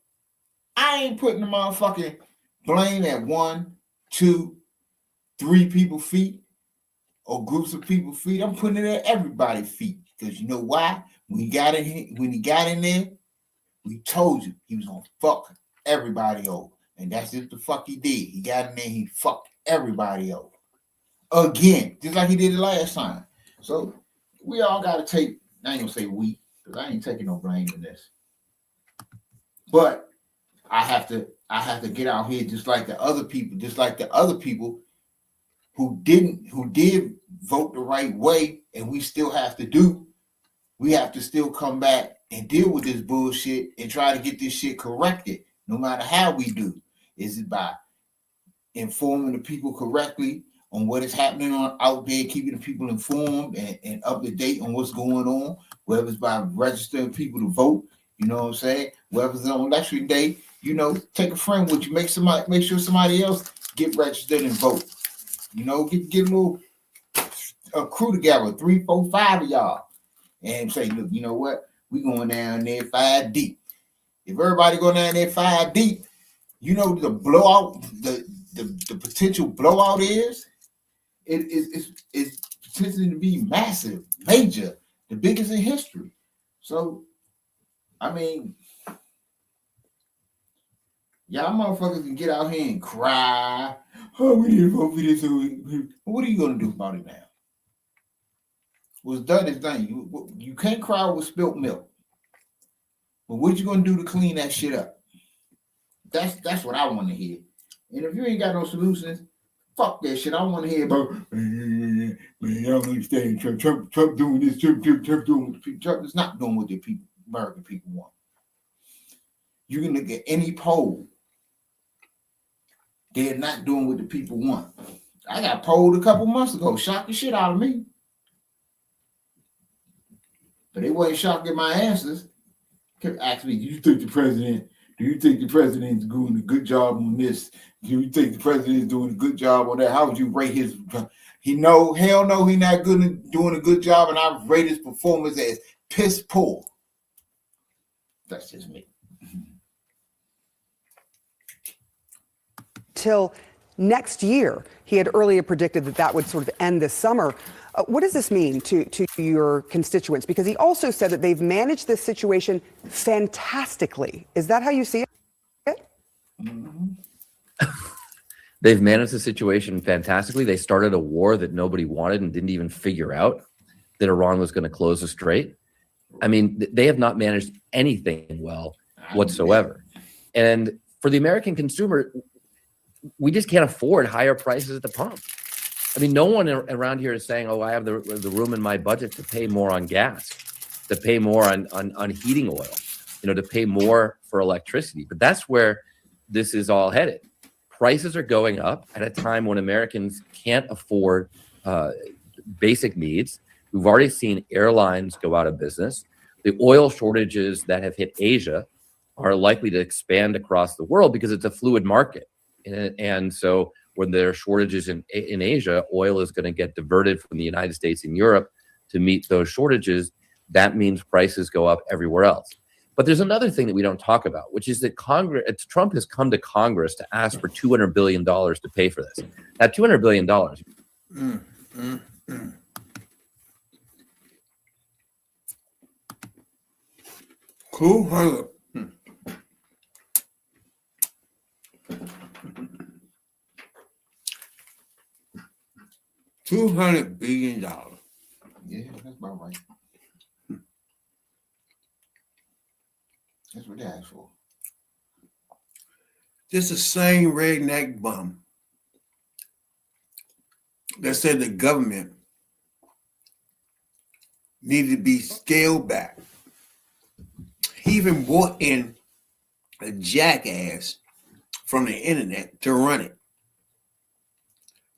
Speaker 9: I ain't putting the motherfucking blame at 1, 2, 3 people's feet or groups of people's feet. I'm putting it at everybody's feet. Because you know why? When he got in there, we told you he was gonna fuck everybody over. And that's just the fuck he did. He got in there, he fucked everybody over. Again, just like he did the last time. So we all gotta take, I ain't gonna say we, because I ain't taking no blame in this. But I have to get out here just like the other people who did vote the right way, and we still have to still come back and deal with this bullshit and try to get this shit corrected, no matter how we do. Is it by informing the people correctly on what is happening out there, keeping the people informed and up to date on what's going on, whether it's by registering people to vote, you know what I'm saying? Whether it's on election day, you know, take a friend with you, make sure somebody else get registered and vote. You know, get a crew together, 3, 4, 5 of y'all, and say, look, you know what? We going down there 5 deep. If everybody go down there 5 deep, you know the blowout, the potential blowout is potentially to be massive, major, the biggest in history. So, I mean, y'all motherfuckers can get out here and cry. Oh, we need to vote for this. What are you gonna do about it now? What's done is done. You can't cry with spilt milk. But what you gonna do to clean that shit up? That's what I want to hear. And if you ain't got no solutions, fuck that shit. I want to hear about, man, I don't understand Trump doing this, Trump doing what the people. Trump is not doing what the people, American people want. You can look at any poll. They're not doing what the people want. I got polled a couple months ago, shocked the shit out of me. But they wasn't shocked at my answers. Kept asking me, do you think the president is doing a good job on this? Do you think the president is doing a good job on that? How would you rate his? Hell no, he's not doing a good job, and I rate his performance as piss poor. That's just me.
Speaker 14: Till next year, he had earlier predicted that would sort of end this summer. What does this mean to your constituents? Because he also said that they've managed this situation fantastically. Is that how you see it?
Speaker 9: Mm-hmm.
Speaker 15: They've managed the situation fantastically. They started a war that nobody wanted and didn't even figure out that Iran was going to close the strait. I mean, they have not managed anything well whatsoever. And for the American consumer, we just can't afford higher prices at the pump. I mean, no one around here is saying, oh, I have the room in my budget to pay more on gas, to pay more on heating oil, to pay more for electricity. But that's where this is all headed. Prices are going up at a time when Americans can't afford basic needs. We've already seen airlines go out of business. The oil shortages that have hit Asia are likely to expand across the world because it's a fluid market. And so when there are shortages in Asia, oil is going to get diverted from the United States and Europe to meet those shortages. That means prices go up everywhere else. But there's another thing that we don't talk about, which is that Trump has come to Congress to ask for $200 billion to pay for this. That $200 billion.
Speaker 8: Cool. $200 billion.
Speaker 9: Yeah, that's about right. That's what they asked for.
Speaker 8: Just the same redneck bum that said the government needed to be scaled back. He even brought in a jackass from the internet to run it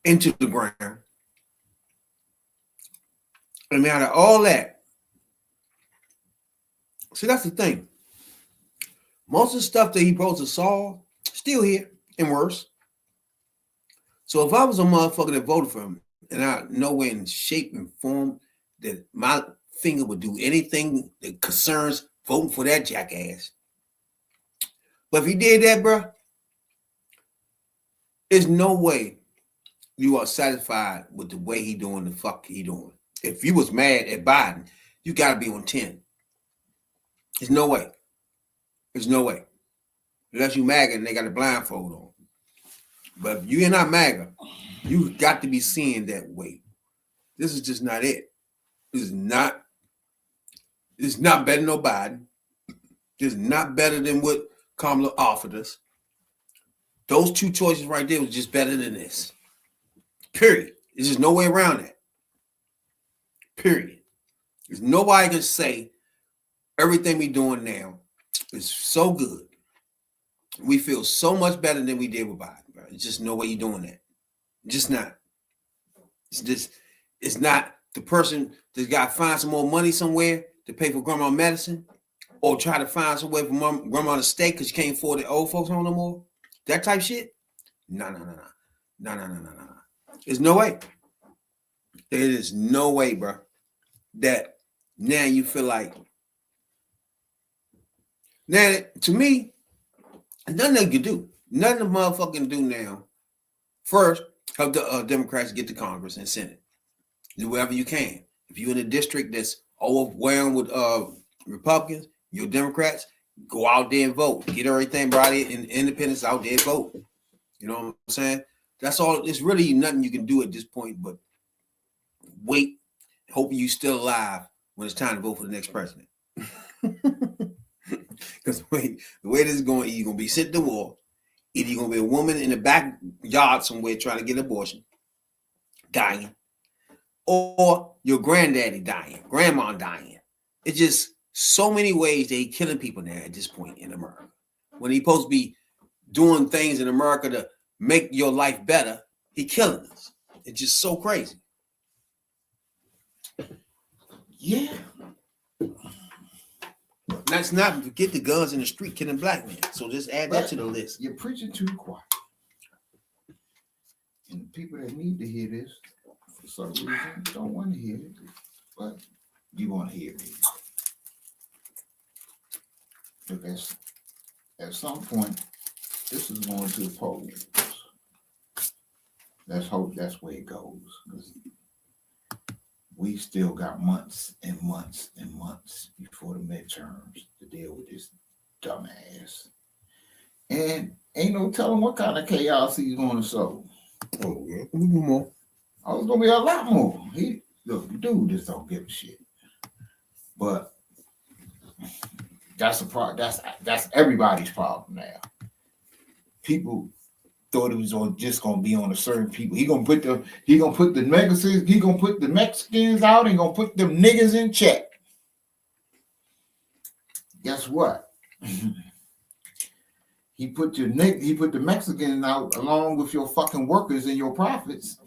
Speaker 8: into the ground. And out of all that, see, that's the thing. Most of the stuff that he supposed to solve, still here and worse. So if I was a motherfucker that voted for him, and I know in shape and form that my finger would do anything that concerns voting for that jackass. But if he did that, bro, There's no way you are satisfied with the way he doing the fuck he doing. If you was mad at Biden, you got to be on 10. There's no way. There's no way. Unless you MAGA and they got a blindfold on. But if you're not MAGA, you got to be seeing that way. This is just not it. This is not better than no Biden. This is not better than what Kamala offered us. Those two choices right there was just better than this. Period. There's just no way around that. Period. There's nobody can say everything we're doing now is so good. We feel so much better than we did with Biden. Bro. It's just no way you're doing that. Just not. It's not the person that's got to find some more money somewhere to pay for grandma medicine or try to find some way for grandma to stay because you can't afford the old folks home no more. That type shit? No. There's no way. There is no way, bro, that now you feel like. Now, to me, nothing they can do. Nothing the motherfucking do now. First, help the Democrats get to Congress and Senate. Do whatever you can. If you're in a district that's overwhelmed with Republicans, you're Democrats, go out there and vote. Get everything brought in independents out there and vote. You know what I'm saying? That's all. It's really nothing you can do at this point but wait, hoping you're still alive when it's time to vote for the next president. Because the way this is going, either you're going to be sent to war, either you're going to be a woman in the backyard somewhere trying to get an abortion, dying, or your granddaddy dying, grandma dying. It's just so many ways they killing people now at this point in America. When he's supposed to be doing things in America to make your life better, he killing us. It's just so crazy. Yeah. Let's not forget the guns in the street killing black men. So just add that to the list.
Speaker 9: You're preaching too quiet. And the people that need to hear this, for some reason, don't want to hear it. But you want to hear it. Because at some point, this is going to the polls. Let's hope that's where it goes. Because we still got months and months and months before the midterms to deal with this dumbass. And ain't no telling what kind of chaos he's going to sow.
Speaker 8: Oh, yeah. More.
Speaker 9: Oh, it's going to be a lot more. Look, dude just don't give a shit. But that's a problem. That's everybody's problem now. People thought it was just gonna be on a certain people. He gonna put the Mexicans, he gonna put the Mexicans out and gonna put them niggas in check. Guess what? He put the Mexicans out along with your fucking workers and your profits.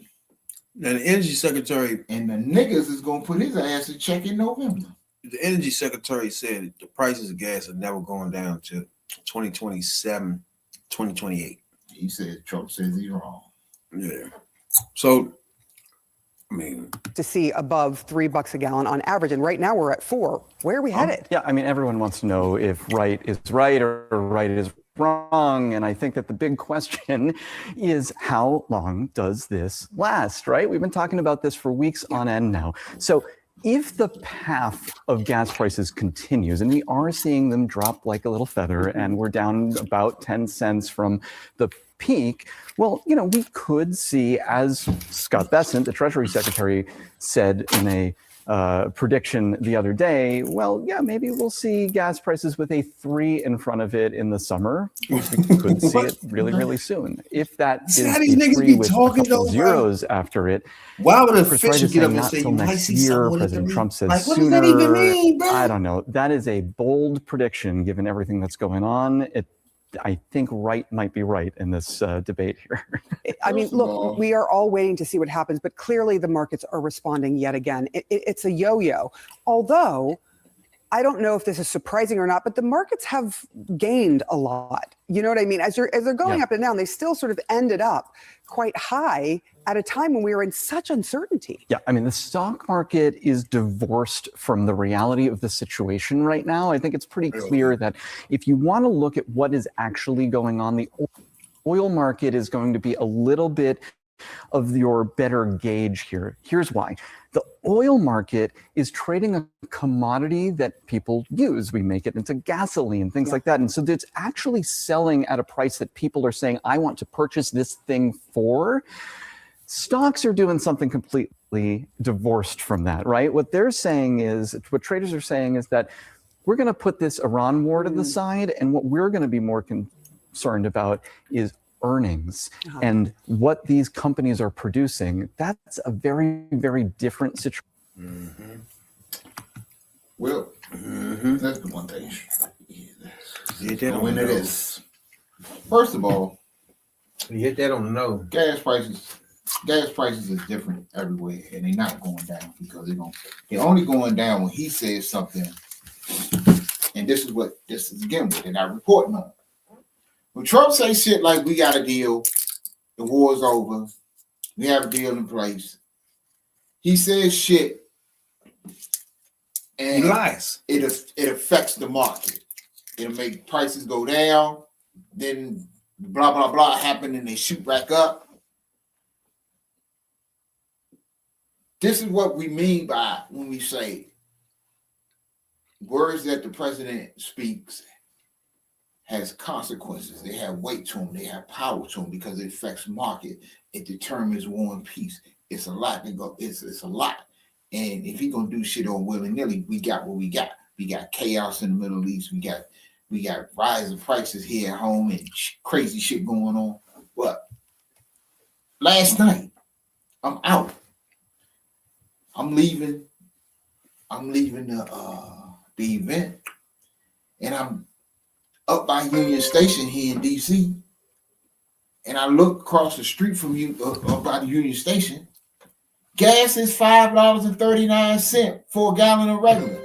Speaker 8: And the energy secretary
Speaker 9: and the niggas is gonna put his ass in check in November.
Speaker 8: The energy secretary said the prices of gas are never going down to 2027, 2028.
Speaker 9: He said Trump says he's wrong.
Speaker 8: Yeah. So, I mean,
Speaker 14: to see above $3 a gallon on average, and right now we're at $4. Where are we headed?
Speaker 16: Yeah, I mean, everyone wants to know if right is right or right is wrong, and I think that the big question is how long does this last, right? We've been talking about this for weeks on end now. So if the path of gas prices continues, and we are seeing them drop like a little feather, and we're down about 10 cents from the peak, well, you know, we could see, as Scott Bessent, the Treasury Secretary, said in a prediction the other day, well, yeah, maybe we'll see gas prices with a 3 in front of it in the summer. We could see it really, really soon. If that is
Speaker 8: how these niggas
Speaker 16: 3
Speaker 8: be
Speaker 16: with
Speaker 8: talking
Speaker 16: a couple
Speaker 8: though,
Speaker 16: zeros after it.
Speaker 8: Why would a
Speaker 16: Chris
Speaker 8: official
Speaker 16: Wright is
Speaker 8: get up
Speaker 16: saying
Speaker 8: and
Speaker 16: not
Speaker 8: say
Speaker 16: till
Speaker 8: you might
Speaker 16: next
Speaker 8: see
Speaker 16: year?
Speaker 8: someone
Speaker 16: President Trump says
Speaker 8: like, what
Speaker 16: sooner.
Speaker 8: does that even mean, bro?
Speaker 16: I don't know. That is a bold prediction given everything that's going on. I think right might be right in this debate here.
Speaker 14: I mean, look, we are all waiting to see what happens, but clearly the markets are responding yet again. It's a yo-yo. Although, I don't know if this is surprising or not, but the markets have gained a lot. You know what I mean? As they're going up and down, they still sort of ended up quite high at a time when we were in such uncertainty.
Speaker 16: Yeah, I mean, the stock market is divorced from the reality of the situation right now. I think it's pretty clear that if you want to look at what is actually going on, the oil market is going to be a little bit of your better gauge here. Here's why. The oil market is trading a commodity that people use. We make it into gasoline, things like that. And so it's actually selling at a price that people are saying, I want to purchase this thing for. Stocks are doing something completely divorced from that, right? What they're saying is, what traders are saying is that we're going to put this Iran war to the side, and what we're going to be more concerned about is earnings and what these companies are producing. That's a very, very different situation.
Speaker 9: Well, that's the one thing. Go into this. First of all,
Speaker 8: you hit that on the nose.
Speaker 9: Gas prices are different everywhere, and they're not going down because they're only going down when he says something. And this is again what they're not reporting on. When Trump says shit like we got a deal, the war's over, we have a deal in place, he says shit and
Speaker 8: he lies.
Speaker 9: It affects the market. It'll make prices go down, then blah blah blah happen and they shoot back up. This is what we mean by when we say words that the president speaks has consequences. They have weight to them. They have power to them because it affects market. It determines war and peace. It's a lot to go. It's a lot. And if he gonna do shit on willy-nilly, we got what we got. We got chaos in the Middle East. We got rising prices here at home and crazy shit going on. But last night, I'm out. I'm leaving the event, and I'm up by Union Station here in DC, and I look across the street from you up by the Union Station. Gas is $5.39 for a gallon of regular,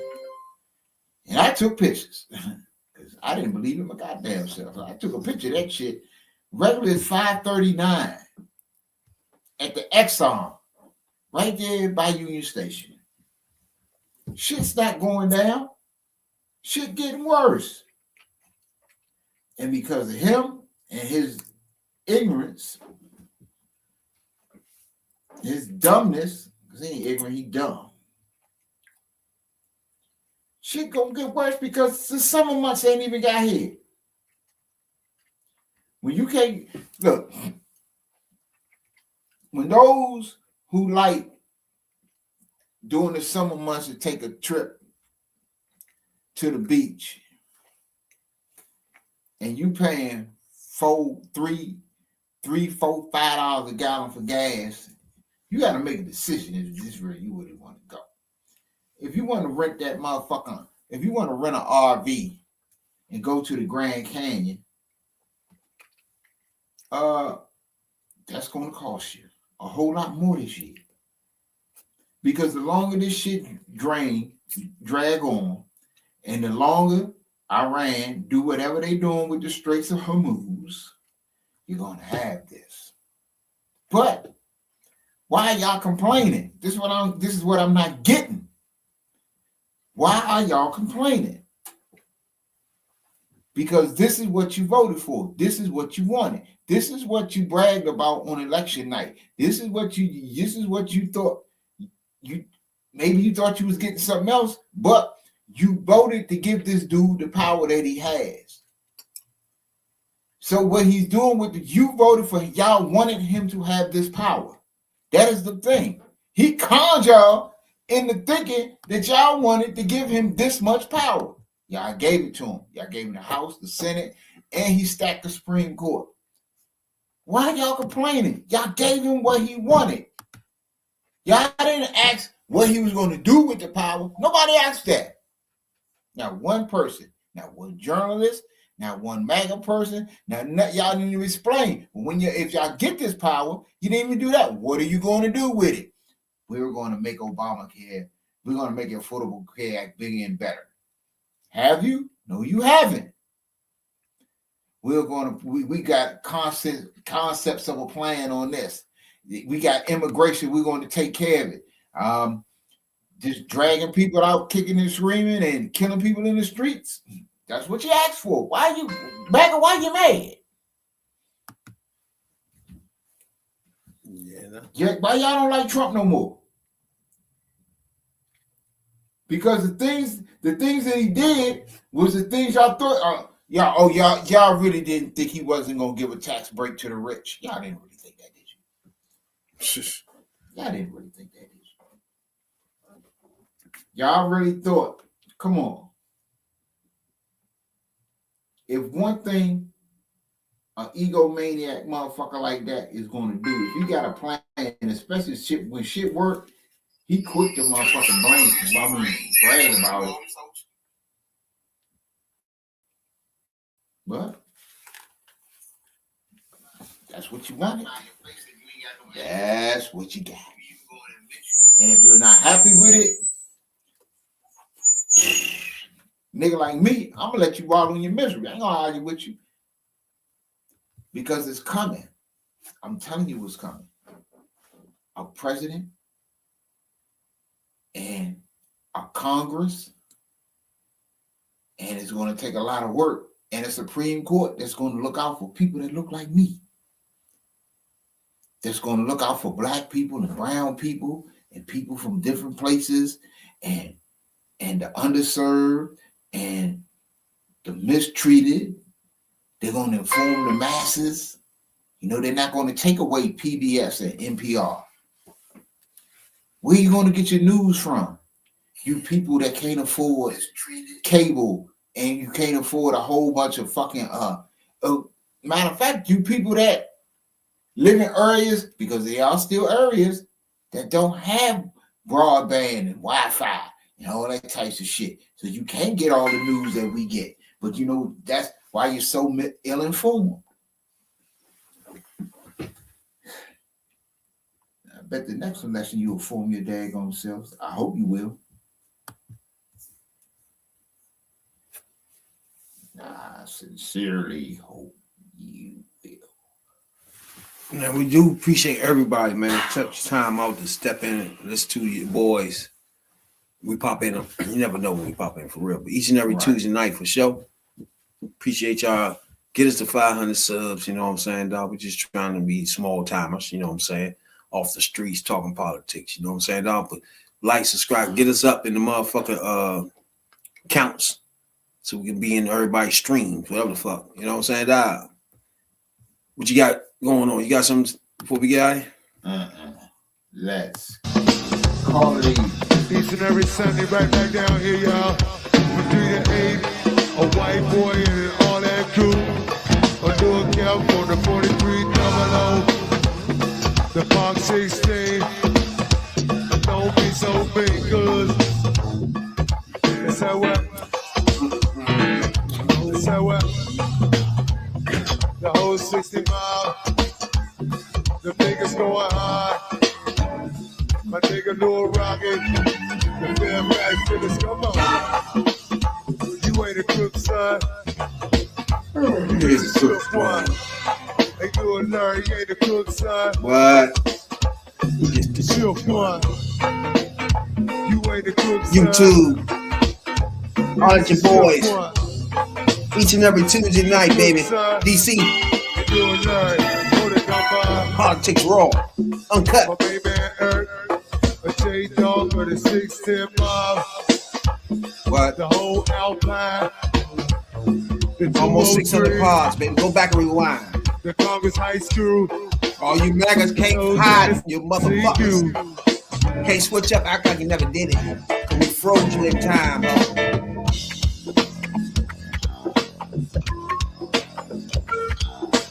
Speaker 9: and I took pictures because I didn't believe in my goddamn self. I took a picture of that shit. Regular is $5.39 at the Exxon, right there by Union Station. Shit's not going down. Shit getting worse. And because of him and his ignorance, his dumbness, because he ain't ignorant, he dumb. Shit gonna get worse because the summer months ain't even got here. When you can't, look, when those who like during the summer months to take a trip to the beach, and you paying $4, $5 a gallon for gas, you got to make a decision if this is where you really want to go. If you want to rent that motherfucker, if you want to rent an RV and go to the Grand Canyon, that's going to cost you a whole lot more this year. Because the longer this shit drag on, and the longer Iran do whatever they doing with the Straits of Hormuz, you're going to have this. But why are y'all complaining? This is what I'm not getting. Why are y'all complaining? Because this is what you voted for. This is what you wanted. This is what you bragged about on election night. This is what you thought. Maybe you thought you was getting something else, but you voted to give this dude the power that he has. So what he's doing you voted for, y'all wanted him to have this power. That is the thing. He conned y'all into thinking that y'all wanted to give him this much power. Y'all gave it to him. Y'all gave him the House, the Senate, and he stacked the Supreme Court. Why y'all complaining? Y'all gave him what he wanted. Y'all didn't ask what he was going to do with the power. Nobody asked that. Not one person, not one journalist, not one MAGA person. Now y'all didn't even explain. If y'all get this power, you didn't even do that. What are you going to do with it? We're going to make Obamacare. We're going to make the Affordable Care Act bigger and better. Have you? No, you haven't. We got concepts of a plan on this. We got immigration. We're going to take care of it. Just dragging people out, kicking and screaming, and killing people in the streets. That's what you asked for. Why you mad? Yeah, why y'all don't like Trump no more? Because the things that he did was the things y'all thought. Y'all really didn't think he wasn't gonna give a tax break to the rich. Y'all didn't really think that, did you? Y'all didn't really think that, did you? Y'all really thought, come on. If one thing an egomaniac motherfucker like that is going to do, if you got a plan, especially when shit work, he quick to motherfucking brag about it. But that's what you wanted. That's what you got. And if you're not happy with it, nigga like me, I'm gonna let you wallow in your misery. I ain't gonna argue with you. Because it's coming. I'm telling you what's coming. A president and a Congress, and it's going to take a lot of work, and a Supreme Court that's going to look out for people that look like me. That's going to look out for black people and brown people and people from different places and the underserved and the mistreated. They're going to inform the masses. You know, they're not going to take away PBS and NPR. Where are you going to get your news from? You people that can't afford cable and you can't afford a whole bunch of fucking matter of fact, you people that live in areas, because they are still areas that don't have broadband and Wi-Fi and all that types of shit. So you can't get all the news that we get. But you know, that's why you're so ill-informed. I bet the next election you'll inform your daggone selves. I hope you will. I sincerely hope you will.
Speaker 8: Now, we do appreciate everybody, man. Took time out to step in and listen to your boys. We pop in. You never know when we pop in for real. But each and every Tuesday night for sure. Appreciate y'all. Get us to 500 subs. You know what I'm saying, dog? We're just trying to be small timers. You know what I'm saying? Off the streets talking politics. You know what I'm saying, dog? But like, subscribe, get us up in the motherfucking counts so we can be in everybody's streams, whatever the fuck. You know what I'm saying, dog? What you got going on? You got something before we get out of here?
Speaker 9: Let's call it easy.
Speaker 12: Each and every Sunday, right back down here, y'all. From 3 to 8, a white boy and all that crew. A new account for the 4300, the Park 16. Don't be so big, cuz. It's how what? It's how what? The whole 60 mile. The niggas going high. My nigga Lil Rocket. The Fairfax niggas, come on. You ain't a crook, son. You ain't a crook, one. Hey, you a nerd, you ain't a crook, son.
Speaker 8: What?
Speaker 12: Just the shook one. You ain't a crook, son.
Speaker 8: YouTube. All of your boys. Each and every Tuesday night, baby. DC.
Speaker 12: You a nerd.
Speaker 8: Politics raw. Uncut.
Speaker 12: My baby Earth. A J-Dog for the 610 mob.
Speaker 8: What?
Speaker 12: The whole Alpine.
Speaker 8: Almost 600 pods, baby. Go back and rewind.
Speaker 12: The Congress High School.
Speaker 8: All you magas can't hide, you motherfuckers. Can't switch up, act like you never did it. We froze you in time, bro.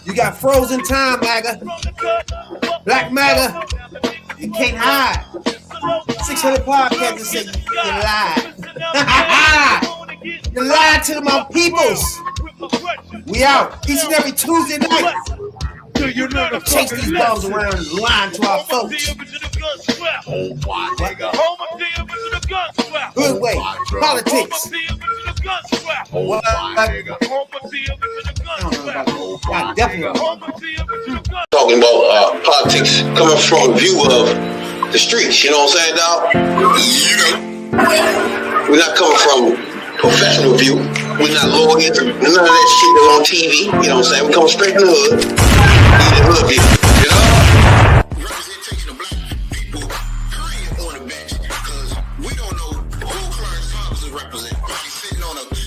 Speaker 8: You got frozen time, MAGA. Black MAGA. You can't hide. 600 podcasts and say you lied. You lied to my peoples. We out each and every Tuesday night. Chase these balls around and lying to our folks. Good way. Politics. What? I definitely.
Speaker 7: Talking about politics coming from a view of the streets, you know what I'm saying, dog? We're not coming from professional view. We're not lawyers, none of that shit that's on TV, you know what I'm saying? We come straight from the hood. The hood view, you know? on a